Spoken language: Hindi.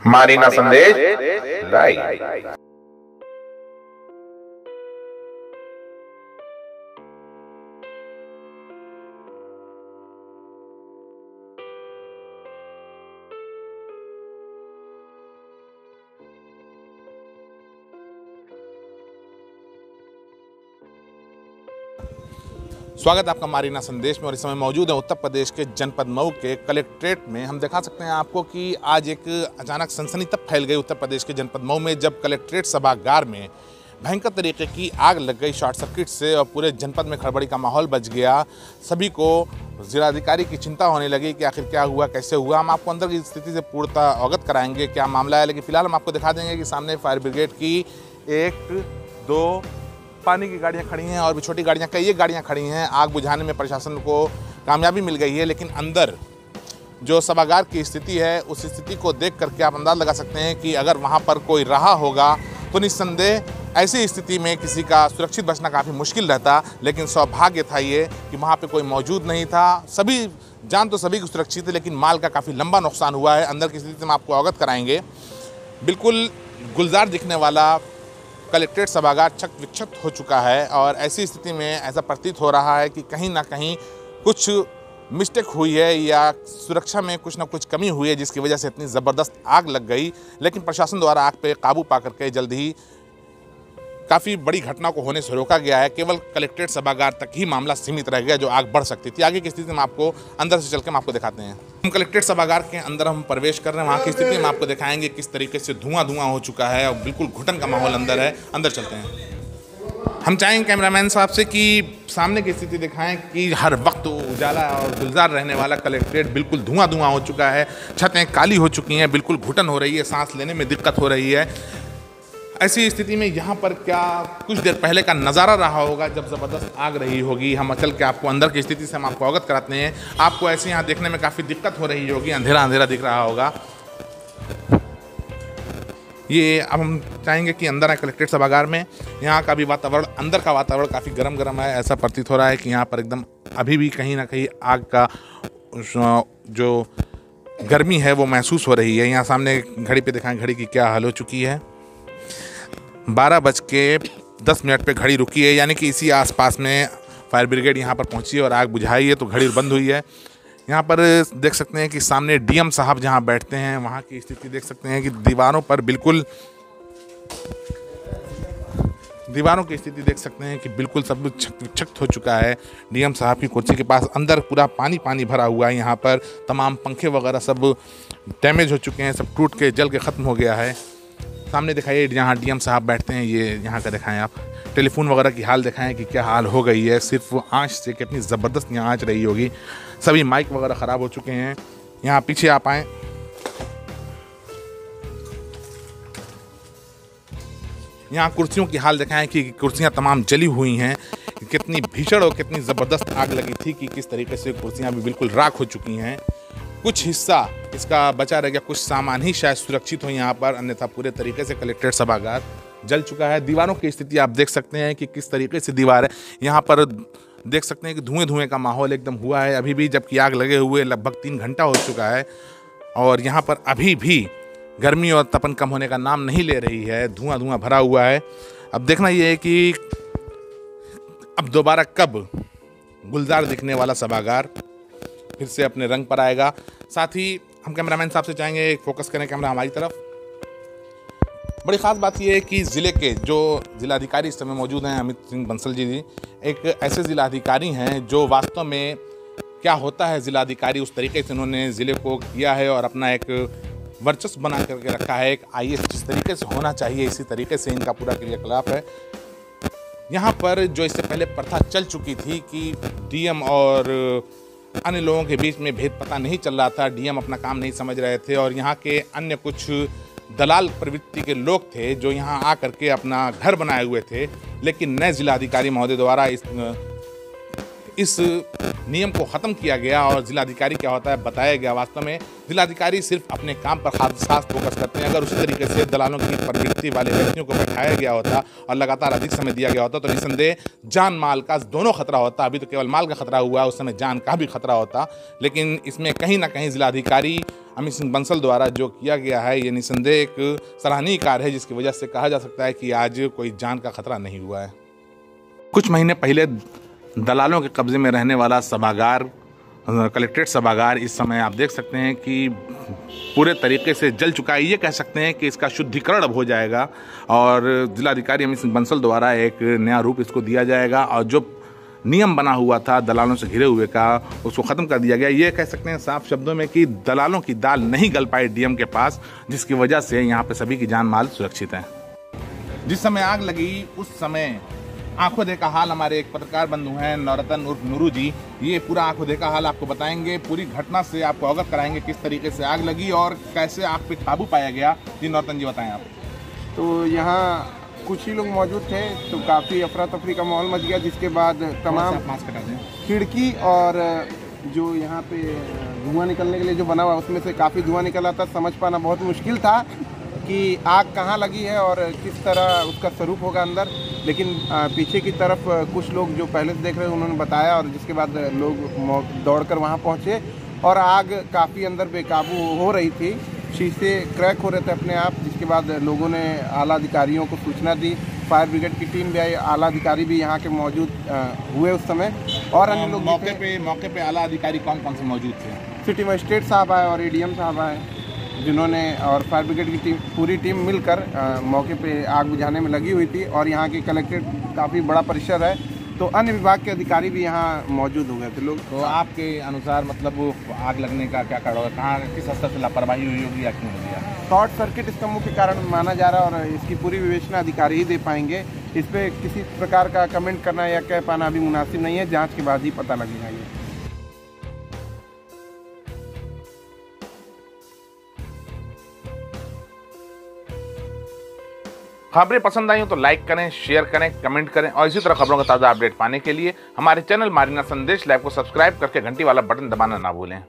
मारीना संदेश लाइव। स्वागत है आपका मारीना संदेश में। और इस समय मौजूद है उत्तर प्रदेश के जनपद मऊ के कलेक्ट्रेट में। हम दिखा सकते हैं आपको कि आज एक अचानक सनसनी तब फैल गई उत्तर प्रदेश के जनपद मऊ में जब कलेक्ट्रेट सभागार में भयंकर तरीके की आग लग गई शॉर्ट सर्किट से और पूरे जनपद में खड़बड़ी का माहौल बच गया। सभी को जिलाधिकारी की चिंता होने लगी कि आखिर क्या हुआ, कैसे हुआ। हम आपको अंदर की स्थिति से पूर्णतः अवगत कराएंगे क्या मामला है, लेकिन फिलहाल हम आपको दिखा देंगे कि सामने फायर ब्रिगेड की 1-2 पानी की गाड़ियां खड़ी हैं और भी छोटी गाड़ियां, कई एक गाड़ियां खड़ी हैं। आग बुझाने में प्रशासन को कामयाबी मिल गई है, लेकिन अंदर जो सभागार की स्थिति है उस स्थिति को देख करके आप अंदाज़ लगा सकते हैं कि अगर वहां पर कोई रहा होगा तो निस्संदेह ऐसी स्थिति में किसी का सुरक्षित बचना काफ़ी मुश्किल रहता। लेकिन सौभाग्य था ये कि वहाँ पे कोई मौजूद नहीं था। सभी जान तो सभी की सुरक्षित है, लेकिन माल का काफ़ी लंबा नुकसान हुआ है। अंदर की स्थिति से हम आपको अवगत कराएंगे। बिल्कुल गुलजार दिखने वाला कलेक्ट्रेट सभागार चक विक्षत हो चुका है और ऐसी स्थिति में ऐसा प्रतीत हो रहा है कि कहीं ना कहीं कुछ मिस्टेक हुई है या सुरक्षा में कुछ ना कुछ कमी हुई है, जिसकी वजह से इतनी ज़बरदस्त आग लग गई। लेकिन प्रशासन द्वारा आग पे काबू पा करके जल्द ही काफ़ी बड़ी घटना को होने से रोका गया है। केवल कलेक्ट्रेट सभागार तक ही मामला सीमित रह गया जो आग बढ़ सकती थी। आगे की स्थिति में आपको अंदर से चल के हम आपको दिखाते हैं। हम कलेक्ट्रेट सभागार के अंदर हम प्रवेश कर रहे हैं। वहाँ की स्थिति में आपको दिखाएंगे किस तरीके से धुआं हो चुका है और बिल्कुल घुटन का माहौल अंदर है। अंदर चलते हैं। हम चाहेंगे कैमरामैन साहब से कि सामने की स्थिति दिखाएं कि हर वक्त उजाला और गुलजार रहने वाला कलेक्ट्रेट बिल्कुल धुआं हो चुका है। छतें काली हो चुकी हैं, बिल्कुल घुटन हो रही है, सांस लेने में दिक्कत हो रही है। ऐसी स्थिति में यहाँ पर क्या कुछ देर पहले का नज़ारा रहा होगा जब ज़बरदस्त आग रही होगी। हम चल के आपको अंदर की स्थिति से हम आपको अवगत कराते हैं। आपको ऐसे यहाँ देखने में काफ़ी दिक्कत हो रही होगी, अंधेरा अंधेरा दिख रहा होगा। ये अब हम चाहेंगे कि अंदर आए कलेक्ट्रेट सभागार में। यहाँ का भी वातावरण, अंदर का वातावरण काफ़ी गर्म है। ऐसा प्रतीत हो रहा है कि यहाँ पर एकदम अभी भी कहीं ना कहीं आग का जो गर्मी है वो महसूस हो रही है। यहाँ सामने घड़ी पे दिखाएं घड़ी की क्या हाल हो चुकी है। 12:10 पे घड़ी रुकी है, यानी कि इसी आसपास में फायर ब्रिगेड यहाँ पर पहुँची है और आग बुझाई है तो घड़ी बंद हुई है। यहाँ पर देख सकते हैं कि सामने डीएम साहब जहाँ बैठते हैं वहाँ की स्थिति देख सकते हैं कि दीवारों की स्थिति देख सकते हैं कि बिल्कुल सब क्षत हो चुका है। डीएम साहब की कुर्सी के पास अंदर पूरा पानी भरा हुआ है। यहाँ पर तमाम पंखे वगैरह सब डैमेज हो चुके हैं, सब टूट के जल के ख़त्म हो गया है। सामने दिखाइए जहाँ डीएम साहब बैठते हैं, ये यहाँ का दिखाएं आप। टेलीफोन वगैरह की हाल दिखाएं कि क्या हाल हो गई है। सिर्फ आँच से कितनी ज़बरदस्त यहाँ आँच रही होगी। सभी माइक वगैरह ख़राब हो चुके हैं। यहाँ पीछे आप आएँ, यहाँ कुर्सियों की हाल दिखाएं कि कुर्सियाँ तमाम जली हुई हैं। कितनी भीषण और कितनी ज़बरदस्त आग लगी थी कि किस तरीके से कुर्सियाँ भी बिल्कुल राख हो चुकी हैं। कुछ हिस्सा इसका बचा रह गया, कुछ सामान ही शायद सुरक्षित हो यहाँ पर, अन्यथा पूरे तरीके से कलेक्ट्रेट सभागार जल चुका है। दीवारों की स्थिति आप देख सकते हैं कि किस तरीके से दीवार है। यहाँ पर देख सकते हैं कि धुएं का माहौल एकदम हुआ है अभी भी, जबकि आग लगे हुए लगभग 3 घंटा हो चुका है और यहाँ पर अभी भी गर्मी और तपन कम होने का नाम नहीं ले रही है। धुआं भरा हुआ है। अब देखना ये है कि अब दोबारा कब गुलजार दिखने वाला सभागार फिर से अपने रंग पर आएगा। साथ ही हम कैमरामैन साहब से चाहेंगे फोकस करें कैमरा हमारी तरफ। बड़ी ख़ास बात यह है कि ज़िले के जो जिलाधिकारी इस समय मौजूद हैं, अमित सिंह बंसल जी एक ऐसे जिलाधिकारी हैं जो वास्तव में क्या होता है जिलाधिकारी उस तरीके से उन्होंने ज़िले को किया है और अपना एक वर्चस्व बना करके रखा है। एक आईएएस जिस तरीके से होना चाहिए इसी तरीके से इनका पूरा क्रियाकलाप है। यहाँ पर जो इससे पहले प्रथा चल चुकी थी कि डीएम और अन्य लोगों के बीच में भेद पता नहीं चल रहा था, डीएम अपना काम नहीं समझ रहे थे और यहाँ के अन्य कुछ दलाल प्रवृत्ति के लोग थे जो यहाँ आ करके अपना घर बनाए हुए थे। लेकिन नए जिलाधिकारी महोदय द्वारा इस नियम को ख़त्म किया गया और जिलाधिकारी क्या होता है बताया गया। वास्तव में जिलाधिकारी सिर्फ अपने काम पर खास फोकस करते हैं। अगर उसी तरीके से दलालों की प्रवृत्ति वाले व्यक्तियों को बैठाया गया होता और लगातार अधिक समय दिया गया होता तो निसंदेह जान माल का दोनों खतरा होता। अभी तो केवल माल का खतरा हुआ, उस समय जान का भी खतरा होता। लेकिन इसमें कहीं ना कहीं जिलाधिकारी अमित सिंह बंसल द्वारा जो किया गया है ये निसंदेह एक सराहनीय कार्य है, जिसकी वजह से कहा जा सकता है कि आज कोई जान का खतरा नहीं हुआ है। कुछ महीने पहले दलालों के कब्जे में रहने वाला सभागार, कलेक्ट्रेट सभागार, इस समय आप देख सकते हैं कि पूरे तरीके से जल चुका है। ये कह सकते हैं कि इसका शुद्धिकरण अब हो जाएगा और जिलाधिकारी अमित सिंह बंसल द्वारा एक नया रूप इसको दिया जाएगा और जो नियम बना हुआ था दलालों से घिरे हुए का, उसको ख़त्म कर दिया गया। ये कह सकते हैं साफ शब्दों में कि दलालों की दाल नहीं गल पाई डीएम के पास, जिसकी वजह से यहाँ पे सभी की जान माल सुरक्षित है। जिस समय आग लगी उस समय आंखों देखा हाल हमारे एक पत्रकार बंधु हैं नौरतन उर्फ नूरू जी, ये पूरा आंखों देखा हाल आपको बताएंगे, पूरी घटना से आपको अवगत कराएंगे किस तरीके से आग लगी और कैसे आग पे काबू पाया गया। जी नौरतन जी बताएं आप। तो यहाँ कुछ ही लोग मौजूद थे तो काफ़ी अफरा तफरी का माहौल मच गया, जिसके बाद तमाम खिड़की और जो यहाँ पे धुआं निकलने के लिए जो बना हुआ उसमें से काफ़ी धुआं निकला था। समझ पाना बहुत मुश्किल था कि आग कहाँ लगी है और किस तरह उसका स्वरूप होगा अंदर, लेकिन पीछे की तरफ कुछ लोग जो पहले से देख रहे थे उन्होंने बताया और जिसके बाद लोग दौड़कर वहाँ पहुँचे और आग काफ़ी अंदर बेकाबू हो रही थी। शीशे क्रैक हो रहे थे अपने आप, जिसके बाद लोगों ने आला अधिकारियों को सूचना दी। फायर ब्रिगेड की टीम भी आई, आला अधिकारी भी यहाँ के मौजूद हुए उस समय और अन्य लोग मौके पे आला अधिकारी कौन कौन से मौजूद थे? सिटी मजिस्ट्रेट साहब आए और एडीएम साहब आए, जिन्होंने और फायर ब्रिगेड की पूरी टीम मिलकर मौके पे आग बुझाने में लगी हुई थी। और यहाँ की कलेक्ट्रेट काफ़ी बड़ा परिसर है तो अन्य विभाग के अधिकारी भी यहाँ मौजूद हो गए थे लोग। तो आपके अनुसार मतलब वो आग लगने का क्या कारण होगा, कहाँ किस स्तर से लापरवाही हुई होगी या क्यों हुई? शॉर्ट सर्किट इसका मुख्य कारण माना जा रहा है और इसकी पूरी विवेचना अधिकारी ही दे पाएंगे। इस पर किसी प्रकार का कमेंट करना या कह पाना अभी मुनासिब नहीं है, जांच के बाद ही पता लगेगा ये। खबरें पसंद आई हो तो लाइक करें, शेयर करें, कमेंट करें और इसी तरह खबरों का ताज़ा अपडेट पाने के लिए हमारे चैनल मारीना संदेश लाइव को सब्सक्राइब करके घंटी वाला बटन दबाना ना भूलें।